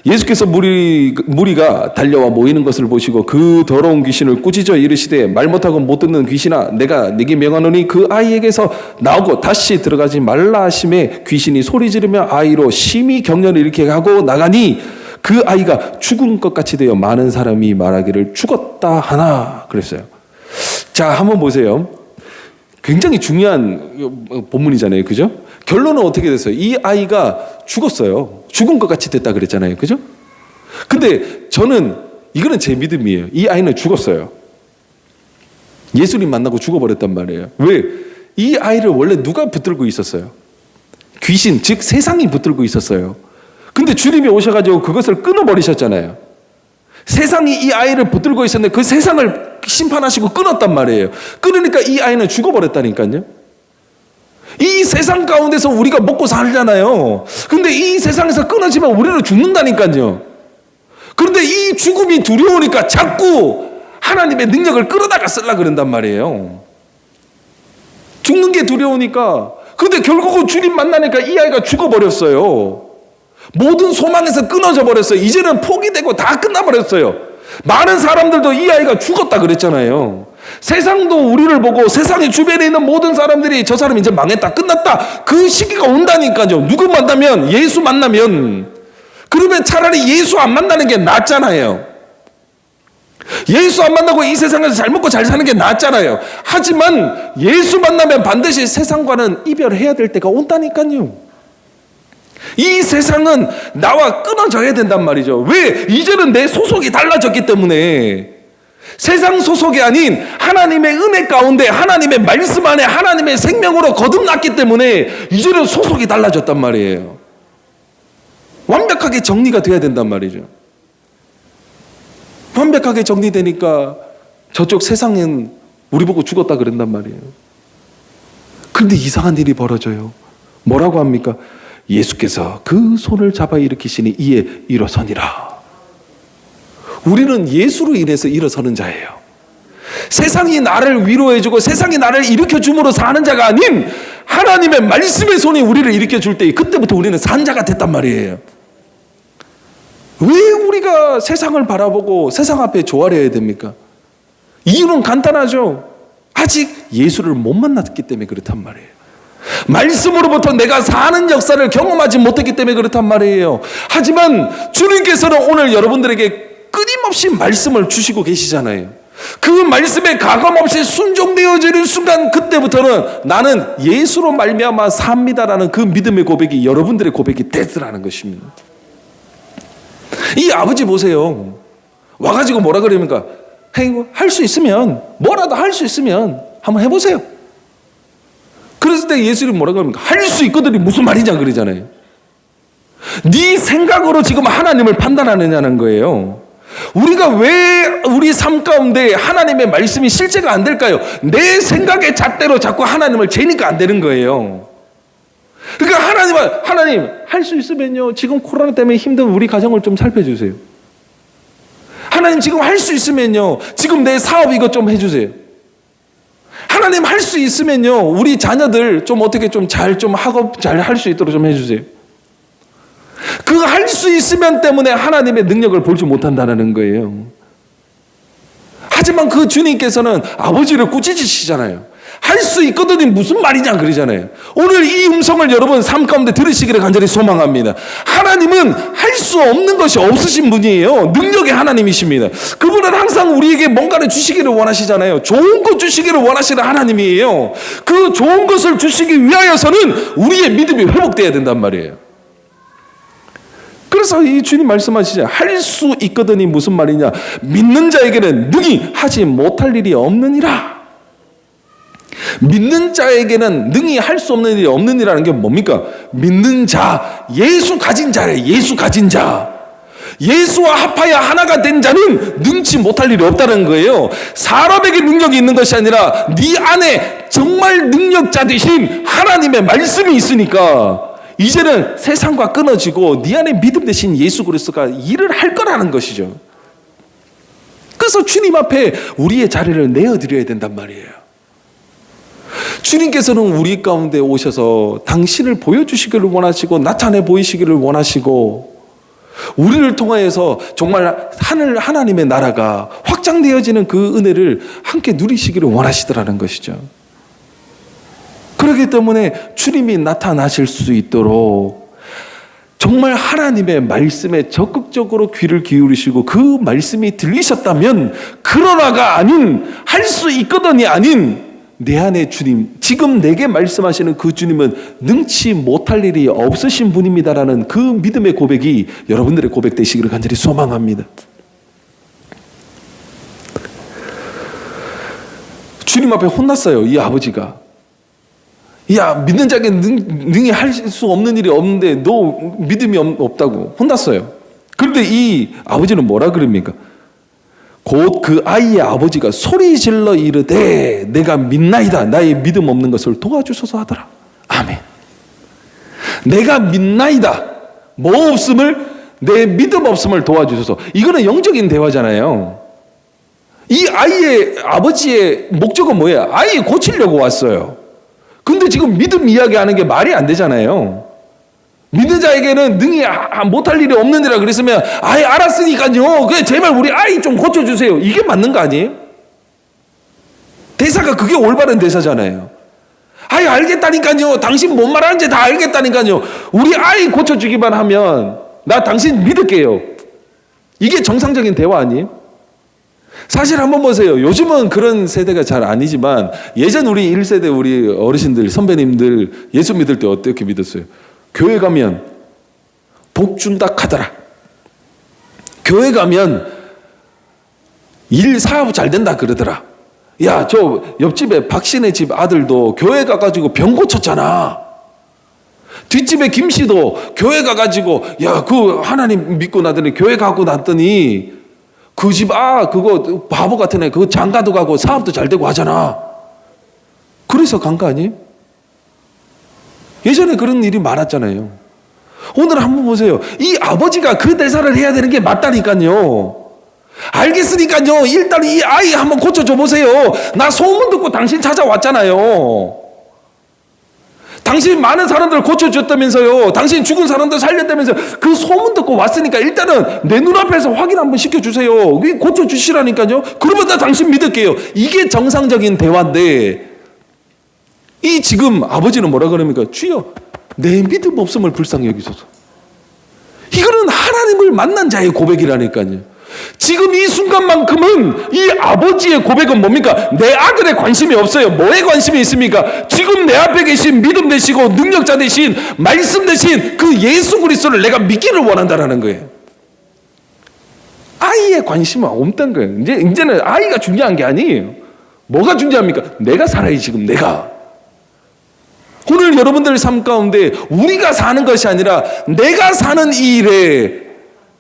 예수께서 무리가 달려와 모이는 것을 보시고 그 더러운 귀신을 꾸짖어 이르시되 말 못하고 못 듣는 귀신아 내가 네게 명하노니 그 아이에게서 나오고 다시 들어가지 말라 하심에 귀신이 소리 지르며 아이로 심히 경련을 일으키게 하고 나가니 그 그 아이가 죽은 것 같이 되어 많은 사람이 말하기를 죽었다 하나 그랬어요. 자, 한번 보세요. 굉장히 중요한 본문이잖아요. 그죠? 결론은 어떻게 됐어요? 이 아이가 죽었어요. 죽은 것 같이 됐다 그랬잖아요. 그죠? 근데 저는 이거는 제 믿음이에요. 이 아이는 죽었어요. 예수님 만나고 죽어버렸단 말이에요. 왜? 이 아이를 원래 누가 붙들고 있었어요? 귀신, 즉 세상이 붙들고 있었어요. 근데 주님이 오셔가지고 그것을 끊어버리셨잖아요. 세상이 이 아이를 붙들고 있었는데 그 세상을 심판하시고 끊었단 말이에요. 끊으니까 이 아이는 죽어버렸다니까요. 이 세상 가운데서 우리가 먹고 살잖아요. 근데 이 세상에서 끊어지면 우리는 죽는다니까요. 그런데 이 죽음이 두려우니까 자꾸 하나님의 능력을 끌어다가 쓰려고 그런단 말이에요. 죽는 게 두려우니까. 그런데 결국은 주님 만나니까 이 아이가 죽어버렸어요. 모든 소망에서 끊어져 버렸어요. 이제는 포기되고 다 끝나버렸어요. 많은 사람들도 이 아이가 죽었다 그랬잖아요. 세상도 우리를 보고 세상의 주변에 있는 모든 사람들이 저 사람 이제 망했다, 끝났다. 그 시기가 온다니까요. 누구 만나면? 예수 만나면. 그러면 차라리 예수 안 만나는 게 낫잖아요. 예수 안 만나고 이 세상에서 잘 먹고 잘 사는 게 낫잖아요. 하지만 예수 만나면 반드시 세상과는 이별해야 될 때가 온다니까요. 이 세상은 나와 끊어져야 된단 말이죠. 왜? 이제는 내 소속이 달라졌기 때문에. 세상 소속이 아닌 하나님의 은혜 가운데 하나님의 말씀 안에 하나님의 생명으로 거듭났기 때문에 이제는 소속이 달라졌단 말이에요. 완벽하게 정리가 돼야 된단 말이죠. 완벽하게 정리되니까 저쪽 세상은 우리 보고 죽었다 그런단 말이에요. 그런데 이상한 일이 벌어져요. 뭐라고 합니까? 예수께서 그 손을 잡아 일으키시니 이에 일어서니라. 우리는 예수로 인해서 일어서는 자예요. 세상이 나를 위로해주고 세상이 나를 일으켜줌으로 사는 자가 아닌 하나님의 말씀의 손이 우리를 일으켜줄 때 그때부터 우리는 산 자가 됐단 말이에요. 왜 우리가 세상을 바라보고 세상 앞에 조아려야 됩니까? 이유는 간단하죠. 아직 예수를 못 만났기 때문에 그렇단 말이에요. 말씀으로부터 내가 사는 역사를 경험하지 못했기 때문에 그렇단 말이에요. 하지만 주님께서는 오늘 여러분들에게 끊임없이 말씀을 주시고 계시잖아요. 그 말씀에 가감없이 순종되어지는 순간 그때부터는 나는 예수로 말미암아 삽니다라는 그 믿음의 고백이 여러분들의 고백이 되더라는 것입니다. 이 아버지 보세요. 와가지고 뭐라 그럽니까? 할 수 있으면 뭐라도 할 수 있으면 한번 해보세요. 그랬을 때 예수님이 뭐라 그럽니까? 할 수 있거든요. 무슨 말이냐 그러잖아요. 네 생각으로 지금 하나님을 판단하느냐는 거예요. 우리가 왜 우리 삶 가운데 하나님의 말씀이 실제가 안 될까요? 내 생각의 잣대로 자꾸 하나님을 재니까 안 되는 거예요. 그러니까 하나님 할 수 있으면요 지금 코로나 때문에 힘든 우리 가정을 좀 살펴주세요. 하나님 지금 할 수 있으면요 지금 내 사업 이것 좀 해주세요. 하나님 할 수 있으면요 우리 자녀들 좀 어떻게 좀 잘 좀 학업 잘 할 수 있도록 좀 해주세요. 그 할 수 있으면 때문에 하나님의 능력을 보지 못한다는 거예요. 하지만 그 주님께서는 아버지를 꾸짖으시잖아요. 할 수 있거든요. 무슨 말이냐 그러잖아요. 오늘 이 음성을 여러분 삶 가운데 들으시기를 간절히 소망합니다. 하나님은 할 수 없는 것이 없으신 분이에요. 능력의 하나님이십니다. 그분은 항상 우리에게 뭔가를 주시기를 원하시잖아요. 좋은 것 주시기를 원하시는 하나님이에요. 그 좋은 것을 주시기 위하여서는 우리의 믿음이 회복돼야 된단 말이에요. 그래서 이 주님 말씀하시죠. 할 수 있거든이 무슨 말이냐. 믿는 자에게는 능히 하지 못할 일이 없느니라. 믿는 자에게는 능히 할 수 없는 일이 없느니라는 게 뭡니까? 믿는 자, 예수 가진 자예요. 예수 가진 자. 예수와 합하여 하나가 된 자는 능치 못할 일이 없다는 거예요. 사람에게 능력이 있는 것이 아니라 네 안에 정말 능력자 되신 하나님의 말씀이 있으니까 이제는 세상과 끊어지고 네 안에 믿음 되신 예수 그리스도가 일을 할 거라는 것이죠. 그래서 주님 앞에 우리의 자리를 내어드려야 된단 말이에요. 주님께서는 우리 가운데 오셔서 당신을 보여주시기를 원하시고 나타내 보이시기를 원하시고 우리를 통하여서 정말 하나님의 나라가 확장되어지는 그 은혜를 함께 누리시기를 원하시더라는 것이죠. 그렇기 때문에 주님이 나타나실 수 있도록 정말 하나님의 말씀에 적극적으로 귀를 기울이시고 그 말씀이 들리셨다면 그러나가 아닌 할 수 있거든이 아닌 내 안에 주님, 지금 내게 말씀하시는 그 주님은 능치 못할 일이 없으신 분입니다라는 그 믿음의 고백이 여러분들의 고백 되시기를 간절히 소망합니다. 주님 앞에 혼났어요, 이 아버지가. 야, 믿는 자에게 능히 할 수 없는 일이 없는데 너 믿음이 없다고 혼났어요. 그런데 이 아버지는 뭐라 그럽니까? 곧 그 아이의 아버지가 소리 질러 이르되 내가 믿나이다, 나의 믿음 없는 것을 도와주소서 하더라. 아멘. 내가 믿나이다, 뭐 없음을, 내 믿음 없음을 도와주소서. 이거는 영적인 대화잖아요. 이 아이의 아버지의 목적은 뭐예요? 아이 고치려고 왔어요. 근데 지금 믿음 이야기하는 게 말이 안 되잖아요. 믿는 자에게는 능히 못할 일이 없느니라 그랬으면 아예 알았으니까요, 그래 제발 우리 아이 좀 고쳐주세요, 이게 맞는 거 아니에요? 대사가 그게 올바른 대사잖아요. 아이 알겠다니까요, 당신 뭔 말하는지 다 알겠다니까요, 우리 아이 고쳐주기만 하면 나 당신 믿을게요. 이게 정상적인 대화 아니에요? 사실 한번 보세요. 요즘은 그런 세대가 잘 아니지만 예전 우리 1세대 우리 어르신들, 선배님들 예수 믿을 때 어떻게 믿었어요? 교회 가면 복 준다 카더라. 교회 가면 일 사업 잘 된다 그러더라. 야, 저 옆집에 박씨네 집 아들도 교회 가가지고 병 고쳤잖아. 뒷집에 김씨도 교회 가가지고 야, 그 하나님 믿고 나더니 교회 가고 났더니 그 집, 그거 바보 같은 애, 그거 장가도 가고 사업도 잘 되고 하잖아. 그래서 간 거 아니에요? 예전에 그런 일이 많았잖아요. 오늘 한번 보세요. 이 아버지가 그 대사를 해야 되는 게 맞다니까요. 알겠으니까요, 일단 이 아이 한번 고쳐줘 보세요. 나 소문 듣고 당신 찾아왔잖아요. 당신 많은 사람들 고쳐줬다면서요. 당신 죽은 사람들 살렸다면서요. 그 소문 듣고 왔으니까 일단은 내 눈앞에서 확인 한번 시켜주세요. 고쳐주시라니까요. 그러면 나 당신 믿을게요. 이게 정상적인 대화인데, 이 지금 아버지는 뭐라 그럽니까? 주여, 내 믿음 없음을 불쌍히 여기소서. 이거는 하나님을 만난 자의 고백이라니까요. 지금 이 순간만큼은 이 아버지의 고백은 뭡니까? 내 아들에 관심이 없어요. 뭐에 관심이 있습니까? 지금 내 앞에 계신 믿음 되시고 능력자 되신 말씀 되신 그 예수 그리스도를 내가 믿기를 원한다라는 거예요. 아이에 관심은 없던 거예요. 이제는 아이가 중요한 게 아니에요. 뭐가 중요합니까? 내가 살아요, 지금 내가. 오늘 여러분들 삶 가운데 우리가 사는 것이 아니라 내가 사는 이 일에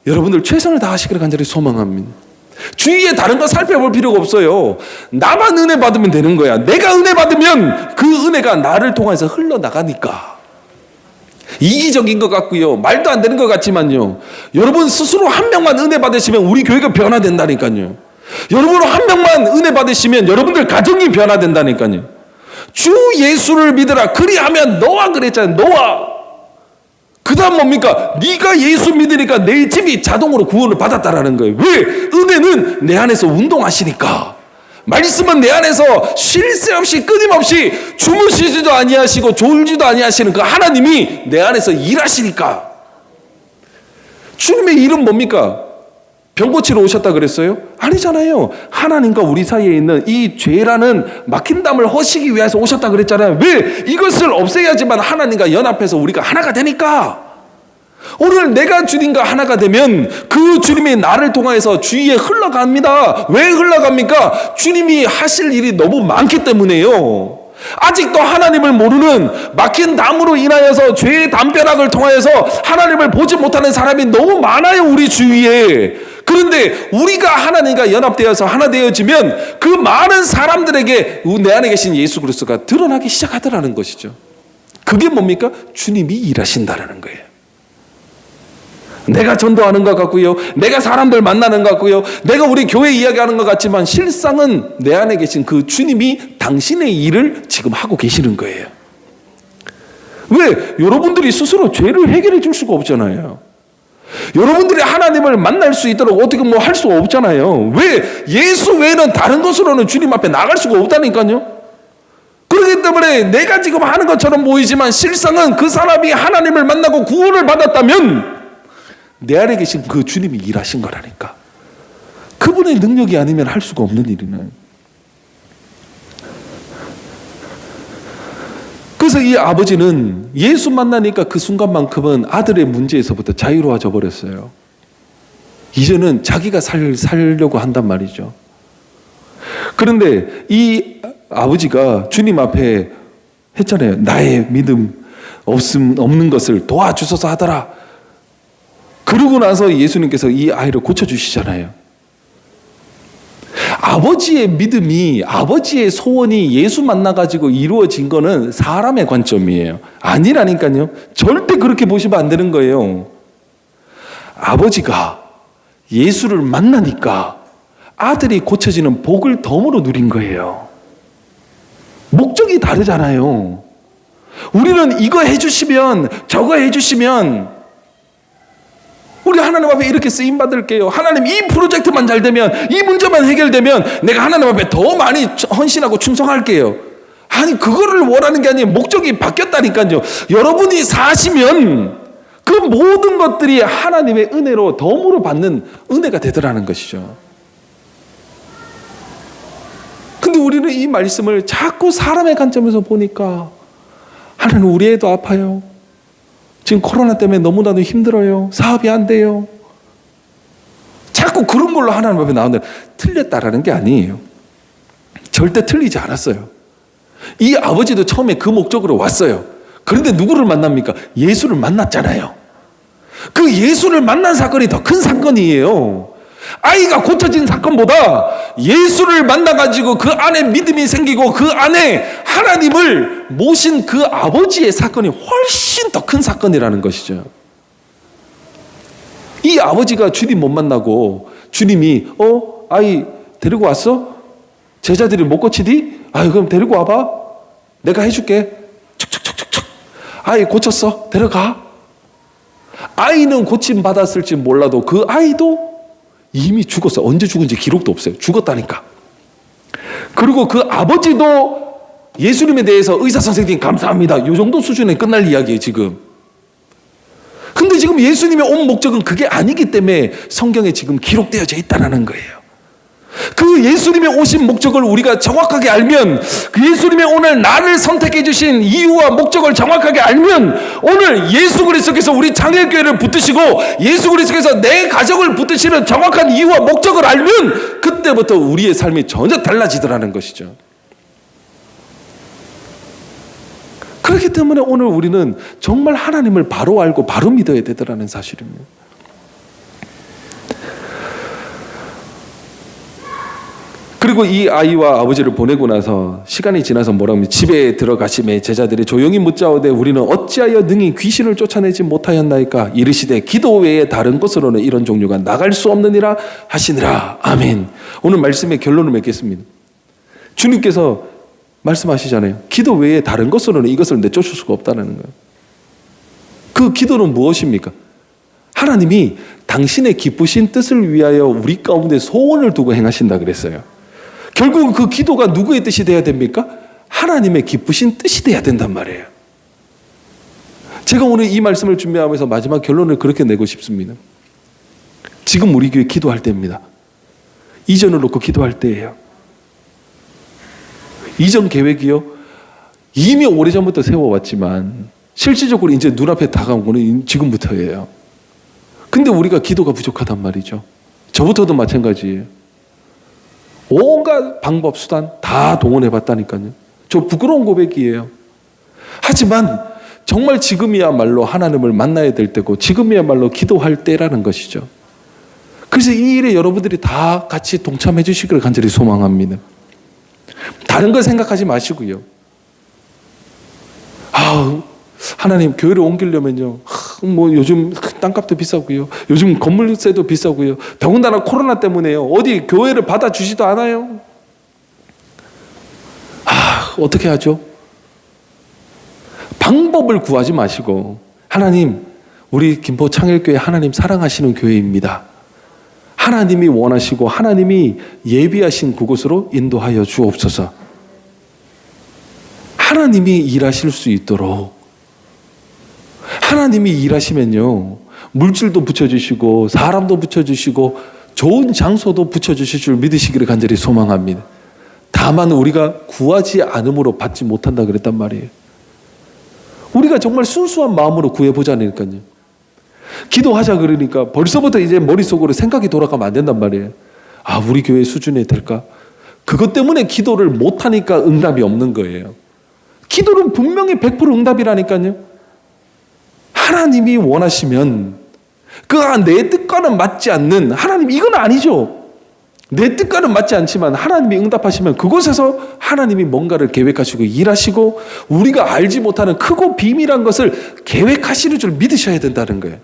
여러분들 최선을 다하시기를 간절히 소망합니다. 주위에 다른 거 살펴볼 필요가 없어요. 나만 은혜 받으면 되는 거야. 내가 은혜 받으면 그 은혜가 나를 통해서 흘러나가니까. 이기적인 것 같고요, 말도 안 되는 것 같지만요, 여러분 스스로 한 명만 은혜 받으시면 우리 교회가 변화된다니까요. 여러분 한 명만 은혜 받으시면 여러분들 가정이 변화된다니까요. 주 예수를 믿으라 그리하면 노아 그랬잖아요. 노아. 그 다음 뭡니까? 네가 예수 믿으니까 내 집이 자동으로 구원을 받았다라는 거예요. 왜? 은혜는 내 안에서 운동하시니까. 말씀은 내 안에서 쉴 새 없이 끊임없이 주무시지도 아니하시고 졸지도 아니하시는 그 하나님이 내 안에서 일하시니까. 주님의 일은 뭡니까? 병 고치러 오셨다 그랬어요? 아니잖아요. 하나님과 우리 사이에 있는 이 죄라는 막힌 담을 허시기 위해서 오셨다 그랬잖아요. 왜? 이것을 없애야지만 하나님과 연합해서 우리가 하나가 되니까. 오늘 내가 주님과 하나가 되면 그 주님이 나를 통해서 주위에 흘러갑니다. 왜 흘러갑니까? 주님이 하실 일이 너무 많기 때문에요. 아직도 하나님을 모르는 막힌 담으로 인하여서 죄의 담벼락을 통하여서 하나님을 보지 못하는 사람이 너무 많아요, 우리 주위에. 그런데 우리가 하나님과 연합되어서 하나 되어지면 그 많은 사람들에게 내 안에 계신 예수 그리스도가 드러나기 시작하더라는 것이죠. 그게 뭡니까? 주님이 일하신다라는 거예요. 내가 전도하는 것 같고요, 내가 사람들 만나는 것 같고요, 내가 우리 교회 이야기하는 것 같지만 실상은 내 안에 계신 그 주님이 당신의 일을 지금 하고 계시는 거예요. 왜? 여러분들이 스스로 죄를 해결해 줄 수가 없잖아요. 여러분들이 하나님을 만날 수 있도록 어떻게 뭐 할 수가 없잖아요. 왜? 예수 외에는 다른 것으로는 주님 앞에 나갈 수가 없다니까요. 그렇기 때문에 내가 지금 하는 것처럼 보이지만 실상은 그 사람이 하나님을 만나고 구원을 받았다면 내 안에 계신 그 주님이 일하신 거라니까. 그분의 능력이 아니면 할 수가 없는 일이네. 그래서 이 아버지는 예수 만나니까 그 순간만큼은 아들의 문제에서부터 자유로워져 버렸어요. 이제는 자기가 살려고 한단 말이죠. 그런데 이 아버지가 주님 앞에 했잖아요. 나의 믿음 없는 것을 도와주소서 하더라. 그러고 나서 예수님께서 이 아이를 고쳐주시잖아요. 아버지의 믿음이, 아버지의 소원이 예수 만나가지고 이루어진 거는 사람의 관점이에요. 아니라니까요. 절대 그렇게 보시면 안 되는 거예요. 아버지가 예수를 만나니까 아들이 고쳐지는 복을 덤으로 누린 거예요. 목적이 다르잖아요. 우리는 이거 해주시면, 저거 해주시면 우리 하나님 앞에 이렇게 쓰임 받을게요. 하나님 이 프로젝트만 잘 되면, 이 문제만 해결되면 내가 하나님 앞에 더 많이 헌신하고 충성할게요. 아니 그거를 원하는 게 아니에요. 목적이 바뀌었다니까요. 여러분이 사시면 그 모든 것들이 하나님의 은혜로 덤으로 받는 은혜가 되더라는 것이죠. 근데 우리는 이 말씀을 자꾸 사람의 관점에서 보니까 하나님 우리 애도 아파요. 지금 코로나 때문에 너무나도 힘들어요. 사업이 안 돼요. 자꾸 그런 걸로 하나님 앞에 나오는데 틀렸다라는 게 아니에요. 절대 틀리지 않았어요. 이 아버지도 처음에 그 목적으로 왔어요. 그런데 누구를 만납니까? 예수를 만났잖아요. 그 예수를 만난 사건이 더 큰 사건이에요. 아이가 고쳐진 사건보다 예수를 만나가지고 그 안에 믿음이 생기고 그 안에 하나님을 모신 그 아버지의 사건이 훨씬 더 큰 사건이라는 것이죠. 이 아버지가 주님 못 만나고 주님이 아이 데리고 왔어? 제자들이 못 고치디? 그럼 데리고 와봐. 내가 해줄게. 척척척척척. 아이 고쳤어. 데려가. 아이는 고침 받았을지 몰라도 그 아이도 이미 죽었어. 언제 죽은지 기록도 없어요. 죽었다니까. 그리고 그 아버지도 예수님에 대해서 의사 선생님 감사합니다. 이 정도 수준에 끝날 이야기예요 지금. 근데 지금 예수님의 온 목적은 그게 아니기 때문에 성경에 지금 기록되어져 있다는 거예요. 그 예수님의 오신 목적을 우리가 정확하게 알면, 그 예수님의 오늘 나를 선택해 주신 이유와 목적을 정확하게 알면, 오늘 예수 그리스도께서 우리 장애교회를 붙드시고 예수 그리스도께서 내 가정을 붙드시는 정확한 이유와 목적을 알면 그때부터 우리의 삶이 전혀 달라지더라는 것이죠. 그렇기 때문에 오늘 우리는 정말 하나님을 바로 알고 바로 믿어야 되더라는 사실입니다. 그리고 이 아이와 아버지를 보내고 나서 시간이 지나서 뭐라고 하면 집에 들어가심에 제자들이 조용히 묻자오되 우리는 어찌하여 능히 귀신을 쫓아내지 못하였나이까? 이르시되 기도 외에 다른 곳으로는 이런 종류가 나갈 수 없느니라 하시니라. 아멘. 오늘 말씀의 결론을 맺겠습니다. 주님께서 말씀하시잖아요. 기도 외에 다른 것으로는 이것을 내쫓을 수가 없다는 거예요. 그 기도는 무엇입니까? 하나님이 당신의 기쁘신 뜻을 위하여 우리 가운데 소원을 두고 행하신다 그랬어요. 결국은 그 기도가 누구의 뜻이 돼야 됩니까? 하나님의 기쁘신 뜻이 돼야 된단 말이에요. 제가 오늘 이 말씀을 준비하면서 마지막 결론을 그렇게 내고 싶습니다. 지금 우리 교회 기도할 때입니다. 이전을 놓고 기도할 때예요. 이전 계획이요, 이미 오래전부터 세워왔지만 실질적으로 이제 눈앞에 다가온 거는 지금부터예요. 근데 우리가 기도가 부족하단 말이죠. 저부터도 마찬가지예요. 온갖 방법, 수단 다 동원해봤다니까요. 저 부끄러운 고백이에요. 하지만 정말 지금이야말로 하나님을 만나야 될 때고 지금이야말로 기도할 때라는 것이죠. 그래서 이 일에 여러분들이 다 같이 동참해 주시기를 간절히 소망합니다. 다른 거 생각하지 마시고요. 하나님 교회를 옮기려면요, 뭐 요즘 땅값도 비싸고요, 요즘 건물세도 비싸고요, 더군다나 코로나 때문에요, 어디 교회를 받아주지도 않아요. 어떻게 하죠? 방법을 구하지 마시고, 하나님, 우리 김포 창일교회 하나님 사랑하시는 교회입니다. 하나님이 원하시고 하나님이 예비하신 그곳으로 인도하여 주옵소서. 하나님이 일하실 수 있도록, 하나님이 일하시면요 물질도 붙여주시고 사람도 붙여주시고 좋은 장소도 붙여주실 줄 믿으시기를 간절히 소망합니다. 다만 우리가 구하지 않음으로 받지 못한다 그랬단 말이에요. 우리가 정말 순수한 마음으로 구해보자니까요. 기도하자 그러니까 벌써부터 이제 머릿속으로 생각이 돌아가면 안 된단 말이에요. 아, 우리 교회 수준에 될까? 그것 때문에 기도를 못하니까 응답이 없는 거예요. 기도는 분명히 100% 응답이라니까요. 하나님이 원하시면 내 뜻과는 맞지 않는, 하나님 이건 아니죠. 내 뜻과는 맞지 않지만 하나님이 응답하시면 그곳에서 하나님이 뭔가를 계획하시고 일하시고 우리가 알지 못하는 크고 비밀한 것을 계획하시는 줄 믿으셔야 된다는 거예요.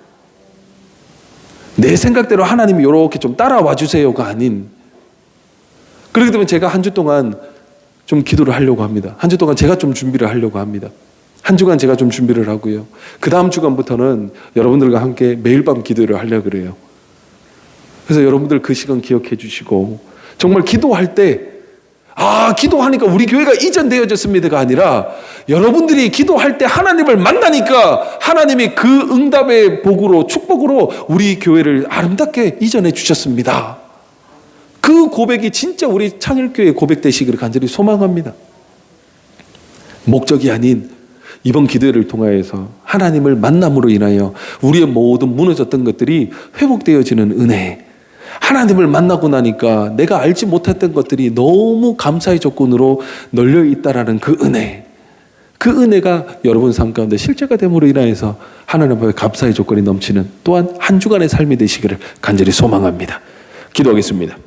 내 생각대로 하나님이 이렇게 좀 따라와 주세요가 아닌. 그렇기 때문에 제가 한 주 동안 좀 기도를 하려고 합니다. 한 주 동안 제가 좀 준비를 하려고 합니다. 한 주간 제가 좀 준비를 하고요. 그 다음 주간부터는 여러분들과 함께 매일 밤 기도를 하려고 그래요. 그래서 여러분들 그 시간 기억해 주시고 정말 기도할 때 기도하니까 우리 교회가 이전되어졌습니다가 아니라 여러분들이 기도할 때 하나님을 만나니까 하나님이 그 응답의 복으로 축복으로 우리 교회를 아름답게 이전해 주셨습니다. 그 고백이 진짜 우리 창일교회의 고백 되시기를 간절히 소망합니다. 목적이 아닌 이번 기도회를 통하여서 하나님을 만남으로 인하여 우리의 모든 무너졌던 것들이 회복되어지는 은혜, 하나님을 만나고 나니까 내가 알지 못했던 것들이 너무 감사의 조건으로 널려 있다라는 그 은혜, 그 은혜가 여러분 삶 가운데 실제가 됨으로 인하여서 하나님 앞에 감사의 조건이 넘치는 또한 한 주간의 삶이 되시기를 간절히 소망합니다. 기도하겠습니다.